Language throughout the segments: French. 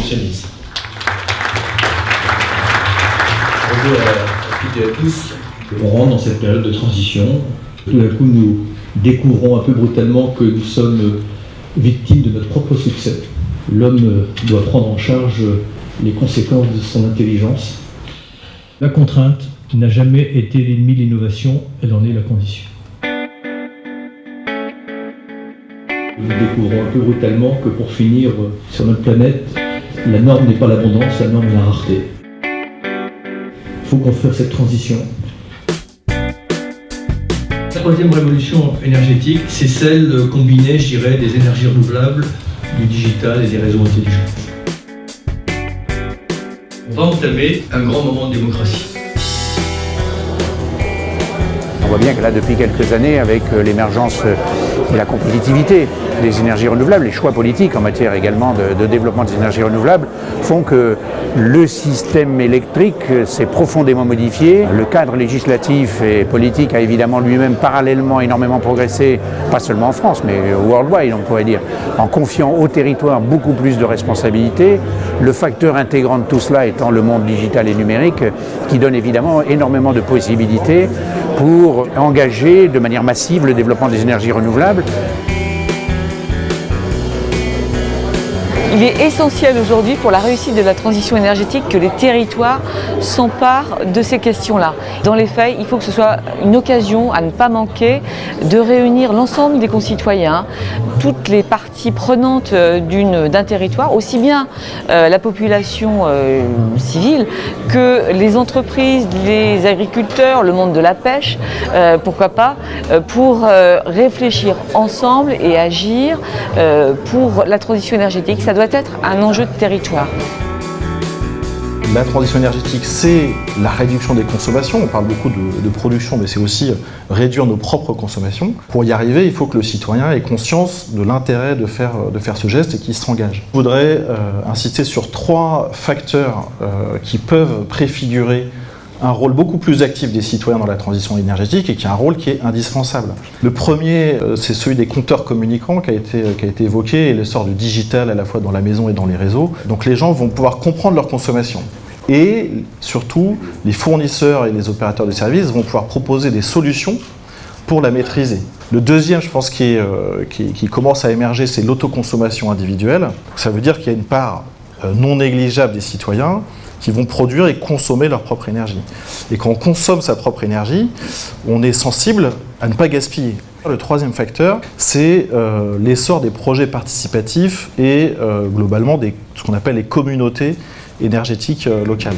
interventionnisme. Bonjour à toutes et à tous. On rentre dans cette période de transition. Tout d'un coup, nous découvrons un peu brutalement que nous sommes victimes de notre propre succès. L'homme doit prendre en charge les conséquences de son intelligence. La contrainte n'a jamais été l'ennemi de l'innovation, elle en est la condition. Nous découvrons un peu brutalement que pour finir sur notre planète, la norme n'est pas l'abondance, la norme est la rareté. Il faut construire cette transition. La troisième révolution énergétique, c'est celle combinée, je dirais, des énergies renouvelables, du digital et des réseaux intelligents. On va entamer un grand moment de démocratie. On voit bien que là, depuis quelques années, avec l'émergence et la compétitivité des énergies renouvelables, les choix politiques en matière également de développement des énergies renouvelables font que le système électrique s'est profondément modifié. Le cadre législatif et politique a évidemment lui-même parallèlement énormément progressé, pas seulement en France, mais worldwide on pourrait dire, en confiant au territoire beaucoup plus de responsabilités. Le facteur intégrant de tout cela étant le monde digital et numérique, qui donne évidemment énormément de possibilités pour engager de manière massive le développement des énergies renouvelables. Il est essentiel aujourd'hui pour la réussite de la transition énergétique que les territoires s'emparent de ces questions-là. Dans les faits, il faut que ce soit une occasion à ne pas manquer de réunir l'ensemble des concitoyens, toutes les parties prenantes d'un territoire, aussi bien la population civile que les entreprises, les agriculteurs, le monde de la pêche, pourquoi pas, pour réfléchir ensemble et agir pour la transition énergétique. Ça doit être un enjeu de territoire. La transition énergétique, c'est la réduction des consommations. On parle beaucoup de production, mais c'est aussi réduire nos propres consommations. Pour y arriver, il faut que le citoyen ait conscience de l'intérêt de faire ce geste et qu'il s'engage. Je voudrais insister sur 3 facteurs qui peuvent préfigurer un rôle beaucoup plus actif des citoyens dans la transition énergétique et qui est un rôle qui est indispensable. Le premier, c'est celui des compteurs communicants qui a été évoqué et l'essor du digital à la fois dans la maison et dans les réseaux. Donc les gens vont pouvoir comprendre leur consommation. Et surtout, les fournisseurs et les opérateurs de services vont pouvoir proposer des solutions pour la maîtriser. Le deuxième, je pense, qui commence à émerger, c'est l'autoconsommation individuelle. Ça veut dire qu'il y a une part non négligeable des citoyens qui vont produire et consommer leur propre énergie. Et quand on consomme sa propre énergie, on est sensible à ne pas gaspiller. Le troisième facteur, c'est l'essor des projets participatifs et globalement ce qu'on appelle les communautés énergétiques locales.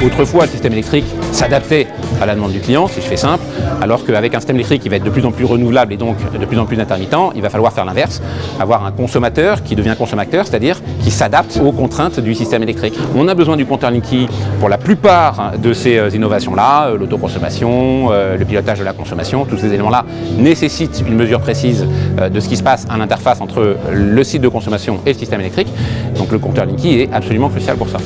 Autrefois, le système électrique s'adaptait à la demande du client, si je fais simple, alors qu'avec un système électrique qui va être de plus en plus renouvelable et donc de plus en plus intermittent, il va falloir faire l'inverse, avoir un consommateur qui devient consommateur, c'est-à-dire qui s'adapte aux contraintes du système électrique. On a besoin du compteur Linky pour la plupart de ces innovations-là, l'autoconsommation, le pilotage de la consommation, tous ces éléments-là nécessitent une mesure précise de ce qui se passe à l'interface entre le site de consommation et le système électrique. Donc le compteur Linky est absolument crucial pour ça.